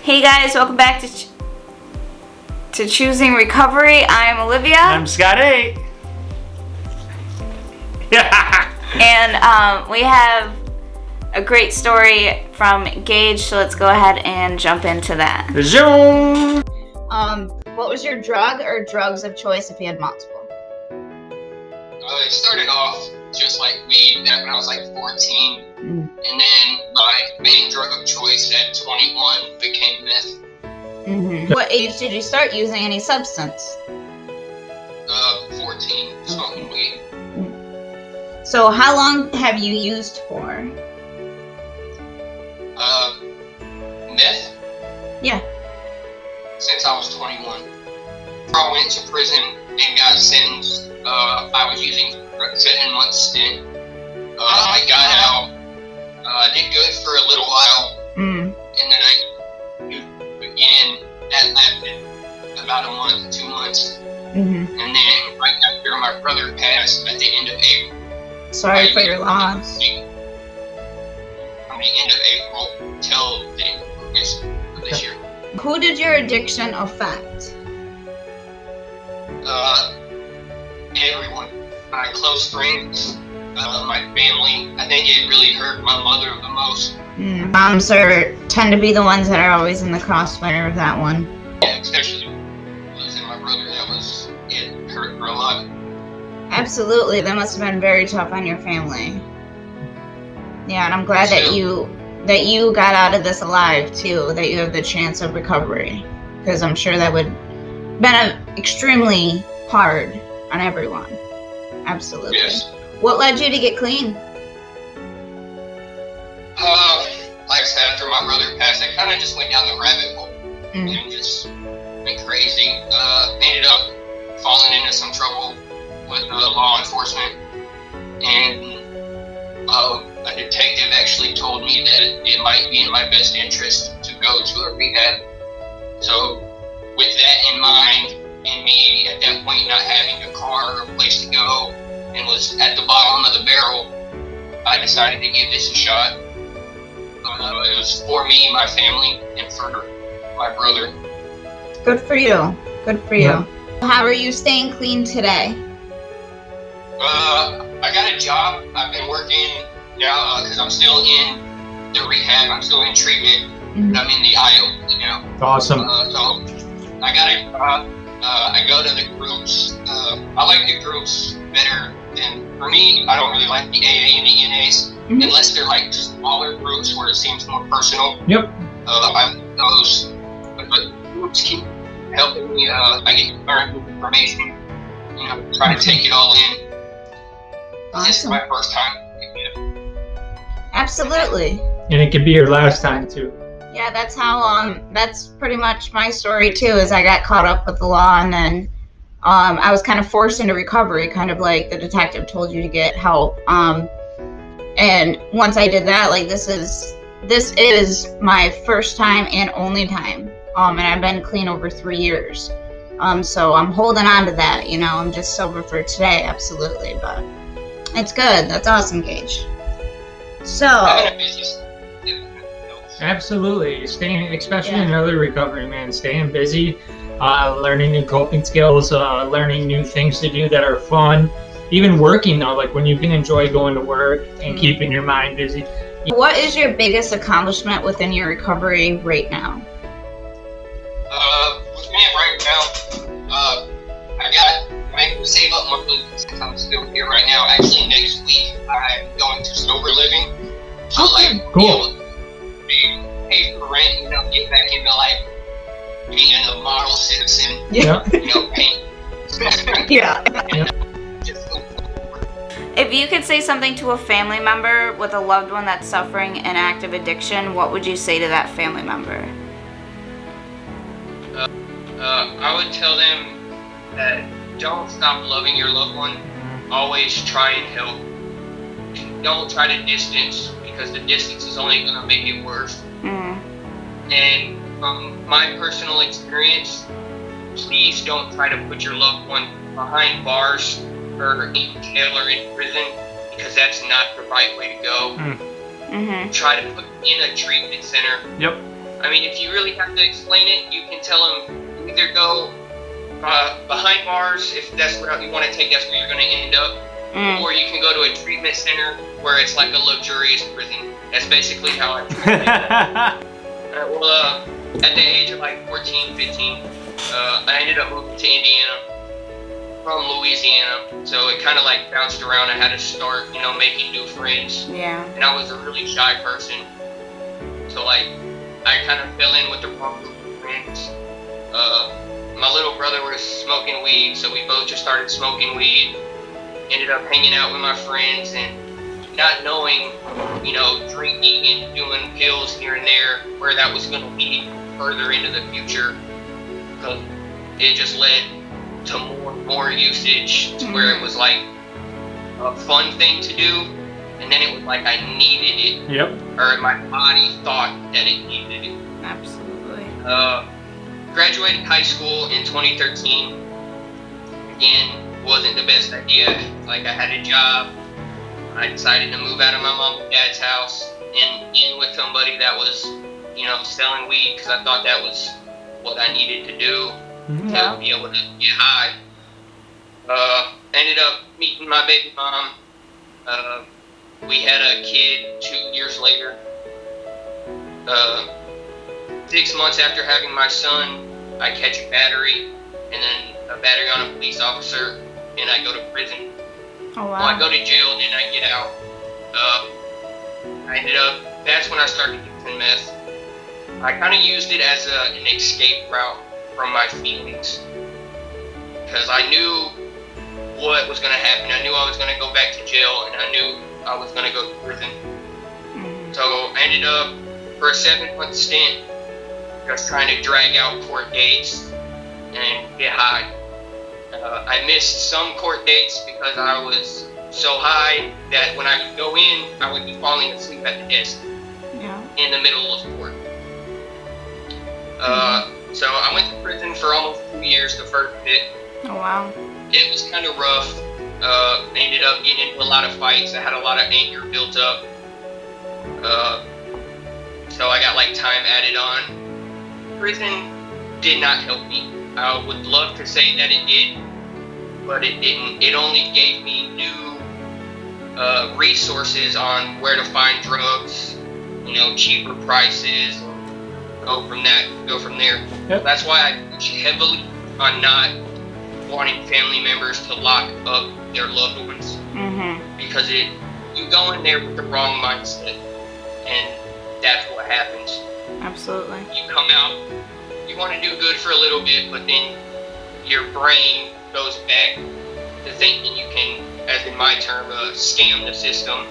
Hey guys, welcome back to Choosing Recovery. I'm Olivia. I'm Scotty. And we have a great story from Gage, so let's go ahead and jump into that. Zoom. What was your drug or drugs of choice if you had multiple? It started off just like weed back when I was like 14. And then my main drug of choice at 21 became meth. What age did you start using any substance? 14, smoking weed. So how long have you used for? Meth? Yeah. Since I was 21. I went to prison and got sentenced. I was using for a 7-month stint. I got out. Did good for a little while. And then I used again. That lasted about a month, 2 months. And then right after my brother passed at the end of April. Sorry for your loss. From the end of April till the end of this year. Who did your addiction affect? Everyone. My close friends, my family. I think it really hurt my mother the most. Moms tend to be the ones that are always in the crossfire of that one. Yeah, especially losing my brother. It hurt her a lot. Absolutely, that must have been very tough on your family. Yeah, and I'm glad that you got out of this alive too. That you have the chance of recovery, because I'm sure that would have been extremely hard on everyone. Absolutely. Yes. What led you to get clean? Like I said, after my brother passed, I kind of just went down the rabbit hole and just went crazy. Ended up falling into some trouble with law enforcement, and a detective actually told me that it might be in my best interest to go to a rehab. So, with that in mind, and me at that point not having a car or a place to go, and was at the bottom of the barrel, I decided to give this a shot. It was for me, my family, and for my brother. Good for you. Good for you. Yeah. How are you staying clean today? I got a job. I've been working now because I'm still in the rehab. I'm still in treatment. But I'm in the IO now. Awesome. So I got a job. I go to the groups. I like the groups better than, for me, I don't really like the AA and the NAs unless they're like smaller groups where it seems more personal. Yep. I like those. But groups keep helping me. I get learn new information. Try to take it all in. This is my first time. Absolutely. And it could be your last time too. Yeah, that's how, that's pretty much my story too, is I got caught up with the law, and then I was kind of forced into recovery, kind of like the detective told you to get help. And once I did that, like this is my first time and only time. And I've been clean over 3 years. So I'm holding on to that, I'm just sober for today, absolutely, but it's good. That's awesome, Gage. So Absolutely. Staying, especially in early recovery, man, staying busy, learning new coping skills, learning new things to do that are fun. Even working though, like when you can enjoy going to work and keeping your mind busy. What is your biggest accomplishment within your recovery right now? With me right now, I'm able to save up money since I'm still here right now. Actually, next week I'm going to sober living. So Cool. Pay for rent, get back into like being a model citizen. Yeah. Paint. Yeah. If you could say something to a family member with a loved one that's suffering an active addiction, what would you say to that family member? I would tell them that don't stop loving your loved one. Always try and help. Don't try to distance, because the distance is only going to make it worse. And from my personal experience, please don't try to put your loved one behind bars or in jail or in prison, because that's not the right way to go. Try to put in a treatment center. Yep. I mean, if you really have to explain it, you can tell them either go behind bars, if that's the route you want to take, that's where you're going to end up. Or you can go to a treatment center where it's like a luxurious prison. That's basically how I treat it. Well, at the age of like 14, 15, I ended up moving to Indiana from Louisiana. So it kind of like bounced around. I had to start, making new friends. Yeah. And I was a really shy person. So like, I kind of fell in with the wrong group of friends. My little brother was smoking weed, so we both just started smoking weed. Ended up hanging out with my friends and not knowing, drinking and doing pills here and there, where that was going to lead further into the future. Because it just led to more usage, to where it was like a fun thing to do, and then it was like I needed it. Yep. Or my body thought that it needed it. Absolutely. Graduated high school in 2013. Again, wasn't the best idea. Like, I had a job. I decided to move out of my mom and dad's house and in with somebody that was, selling weed, because I thought that was what I needed to do to be able to get high. Ended up meeting my baby mom. We had a kid 2 years later. 6 months after having my son, I catch a battery, and then a battery on a police officer, and I go to prison. Oh, wow. Well, I go to jail, and then I get out. That's when I started using meth. I kind of used it as an escape route from my feelings, because I knew what was going to happen. I knew I was going to go back to jail, and I knew I was going to go to prison. So I ended up, for a 7-month stint, just trying to drag out court dates and get high. I missed some court dates because I was so high that when I would go in, I would be falling asleep at the desk in the middle of court. So I went to prison for almost 2 years, the first bit. Oh, wow. It was kind of rough. Ended up getting into a lot of fights. I had a lot of anger built up. So I got like time added on. Prison did not help me. I would love to say that it did, but it didn't. It only gave me new resources on where to find drugs, cheaper prices, go from there. Yep. That's why I push heavily on not wanting family members to lock up their loved ones, because you go in there with the wrong mindset, and that's what happens. Absolutely. You come out, you want to do good for a little bit, but then your brain goes back to thinking you can, as in my term, scam the system.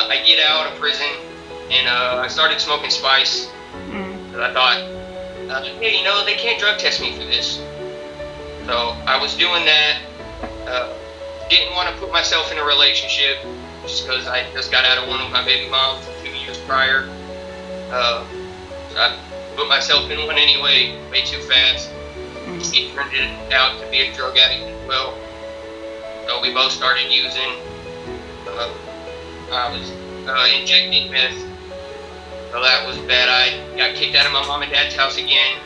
I get out of prison, and I started smoking spice, because I thought, hey, they can't drug test me for this. So I was doing that. Didn't want to put myself in a relationship, just because I just got out of one with my baby mom 2 years prior. I put myself in one anyway, way too fast. He turned it out to be a drug addict as well. So we both started using. I was injecting meth. So that was bad. I got kicked out of my mom and dad's house again.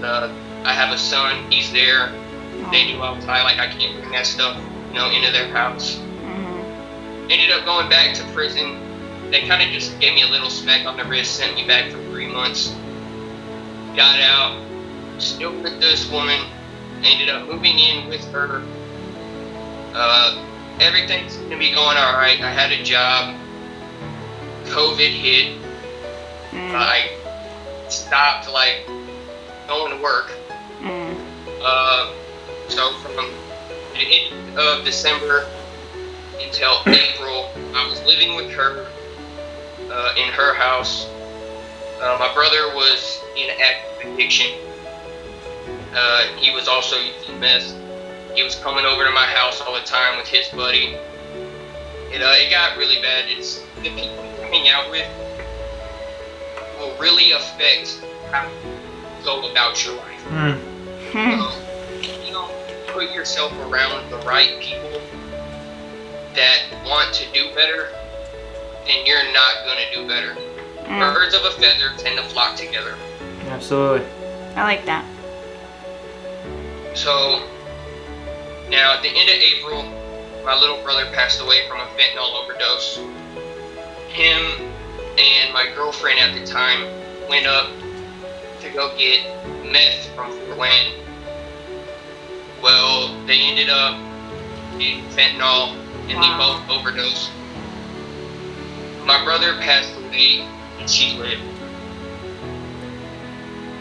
I have a son. He's there. They knew I was high. Like, I can't bring that stuff, into their house. Ended up going back to prison. They kind of just gave me a little smack on the wrist, sent me back for 3 months. Got out, still with this woman, ended up moving in with her. Everything seemed to be going all right. I had a job. COVID hit. I stopped, going to work. So from the end of December until April, I was living with her in her house. My brother was in active addiction. He was also using meth. He was coming over to my house all the time with his buddy. It got really bad. It's the people you hang out with will really affect how you go about your life. If you don't put yourself around the right people that want to do better, then you're not going to do better. Birds of a feather tend to flock together. Absolutely. I like that. So, now at the end of April, my little brother passed away from a fentanyl overdose. Him and my girlfriend at the time went up to go get meth from Fort Wayne. Well, they ended up getting fentanyl and they both overdosed. My brother passed away and she lived.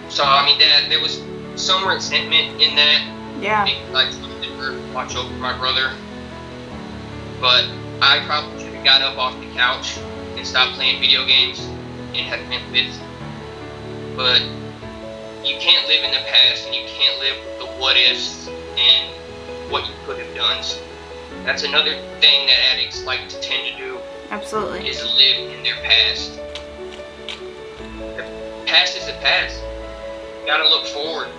So, I mean, there was some resentment in that. Yeah. Because I never watch over my brother. But I probably should have got up off the couch and stopped playing video games and had went with. But you can't live in the past and you can't live with the what ifs and what you could have done. So that's another thing that addicts like to tend to do. Absolutely. Is live in their past. The past is the past. You gotta look forward.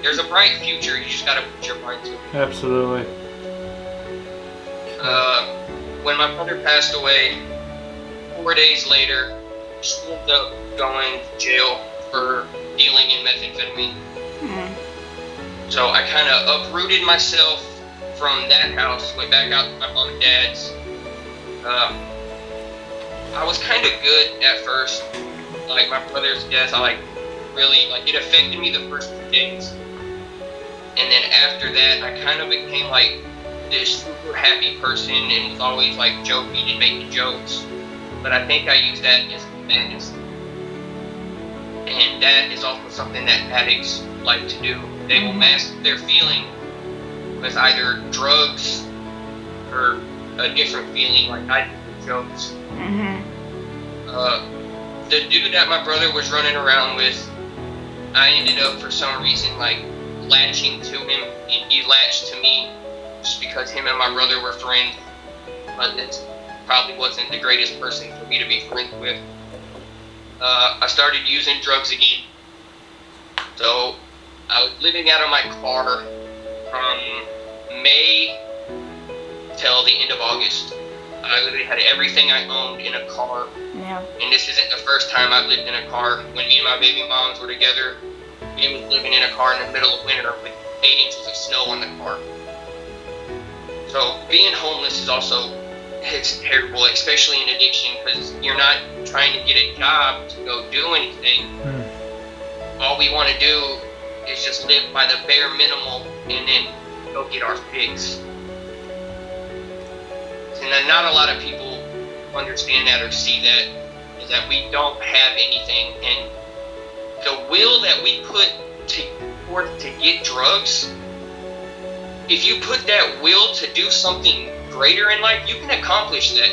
There's a bright future, you just gotta put your mind to it. Absolutely. When my brother passed away, 4 days later, she ended up going to jail for dealing in methamphetamine. So I kind of uprooted myself from that house, went back out to my mom and dad's. I was kind of good at first. Like my brother's death, it affected me the first 2 days. And then after that, I kind of became like this super happy person and was always like joking and making jokes. But I think I used that as madness. And that is also something that addicts like to do. They will mask their feeling with either drugs or a different feeling, like I do with jokes. The dude that my brother was running around with, I ended up for some reason like latching to him, and he latched to me just because him and my brother were friends. But that probably wasn't the greatest person for me to be friends with. I started using drugs again. So I was living out of my car from May till the end of August. I literally had everything I owned in a car. Yeah. And this isn't the first time I've lived in a car. When me and my baby moms were together, we was living in a car in the middle of winter with 8 inches of snow on the car. So being homeless is also, it's terrible, especially in addiction, because you're not trying to get a job to go do anything. All we want to do is just live by the bare minimum and then go get our fix. And then not a lot of people understand that or see that, is that we don't have anything, and the will that we put forth to get drugs, if you put that will to do something greater in life, you can accomplish that.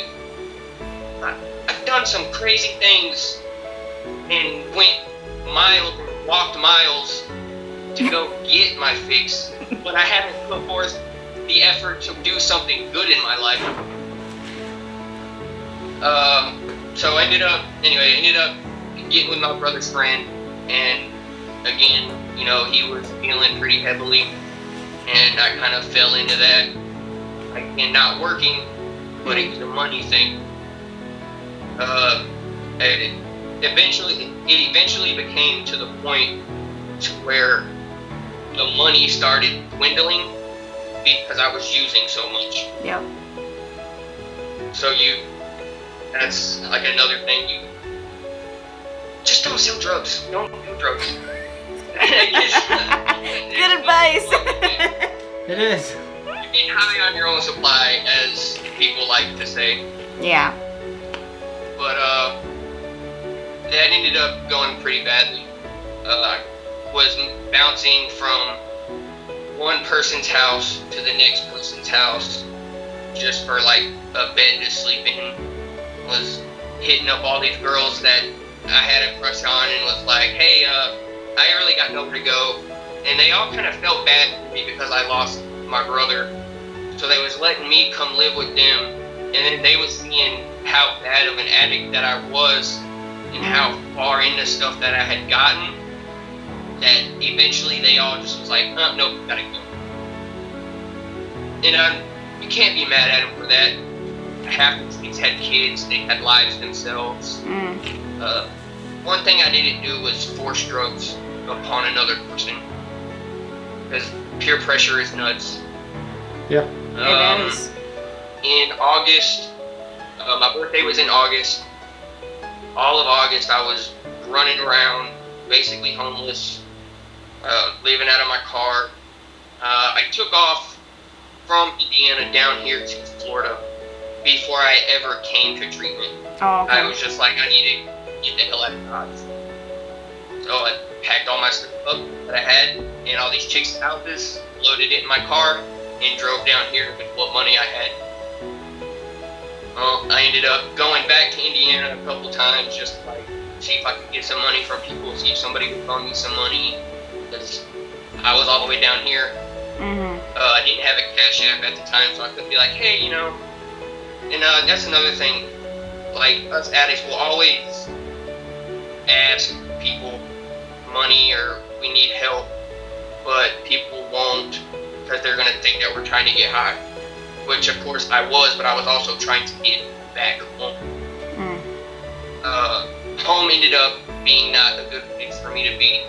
I've done some crazy things and walked miles to go get my fix, but I haven't put forth the effort to do something good in my life. So I ended up getting with my brother's friend, and again, he was feeling pretty heavily, and I kind of fell into that. Again, not working, but it was a money thing. It eventually became to the point to where the money started dwindling because I was using so much. Yep. So that's like another thing. You just don't sell drugs. Don't do drugs. Good advice. It is. Be high on your own supply, as people like to say. Yeah. But that ended up going pretty badly. I was bouncing from one person's house to the next person's house just for like a bed to sleep in. Was hitting up all these girls that I had a crush on and was like, hey, I really got nowhere to go. And they all kind of felt bad for me because I lost my brother. So they was letting me come live with them, and then they was seeing how bad of an addict that I was and how far into stuff that I had gotten, that eventually they all just was like, nope, gotta go. And you can't be mad at them for that. Half of these had kids, they had lives themselves. one thing I didn't do was force drugs upon another person, because peer pressure is nuts. Yeah. It is. In August, my birthday was in August. All of August, I was running around, basically homeless, living out of my car. I took off from Indiana down here to Florida before I ever came to treatment. Oh, okay. I was just like, I need to get the hell out of Dodge. So I packed all my stuff up that I had in all these chicks' houses, loaded it in my car, and drove down here with what money I had. Well, I ended up going back to Indiana a couple times just to like see if I could get some money from people, see if somebody would loan me some money, because I was all the way down here. I didn't have a Cash App at the time, so I couldn't be like, hey, you know. And that's another thing. Like, us addicts will always ask people money or we need help, but people won't, because they're going to think that we're trying to get high. Which, of course, I was, but I was also trying to get back home. Home ended up being not a good place for me to be.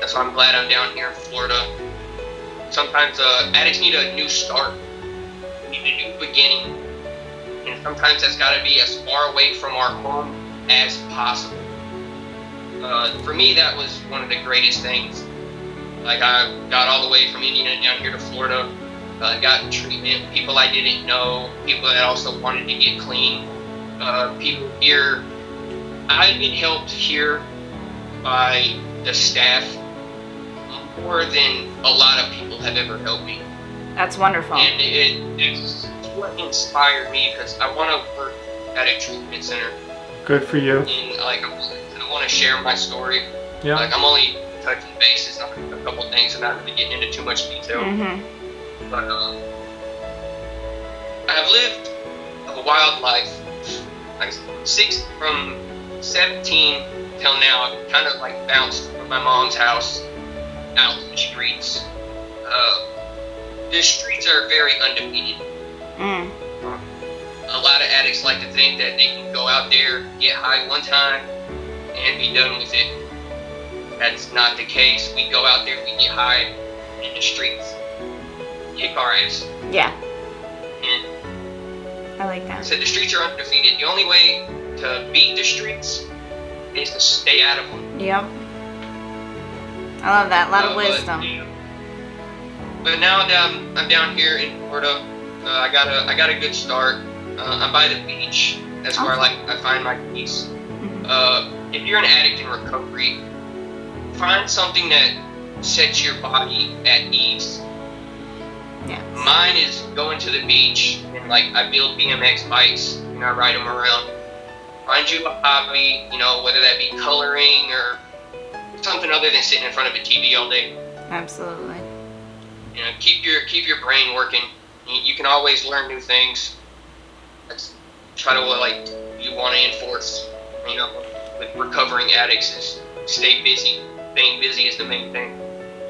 So I'm glad I'm down here in Florida. Sometimes addicts need a new start, need a new beginning, and sometimes that's got to be as far away from our home as possible. For me, that was one of the greatest things. Like, I got all the way from Indiana down here to Florida, got treatment, people I didn't know, people that also wanted to get clean, people here. I've been helped here by the staff more than a lot of people have ever helped me. That's wonderful. And it's what inspired me, because I want to work at a treatment center. Good for you. And like, I want to share my story. Yeah. Like, I'm only touching bases on a couple things and not really getting into too much detail. But I've lived a wild life. Like, from 17 till now, I've kind of like bounced from my mom's house out to the streets. The streets are very undefeated. A lot of addicts like to think that they can go out there, get high one time, and be done with it. That's not the case. We go out there, we get high in the streets, kick our ass. Yeah. And I like that. so the streets are undefeated. The only way to beat the streets is to stay out of them. Yep. I love that. A lot of wisdom. But now that I'm down here in Florida, I got a good start. I'm by the beach. That's where I find my peace. If you're an addict in recovery, find something that sets your body at ease. Yeah. Mine is going to the beach and like I build BMX bikes and I ride them around. Find you a hobby, you know, whether that be coloring or something other than sitting in front of a TV all day. Absolutely. You know, keep your brain working. You can always learn new things. That's try to like you want to enforce. You know, with recovering addicts is stay busy. Staying busy is the main thing.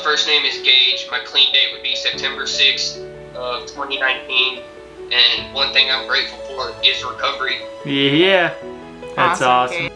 First name is Gage. My clean date would be September 6th of 2019. And one thing I'm grateful for is recovery. Yeah. That's awesome. Gage.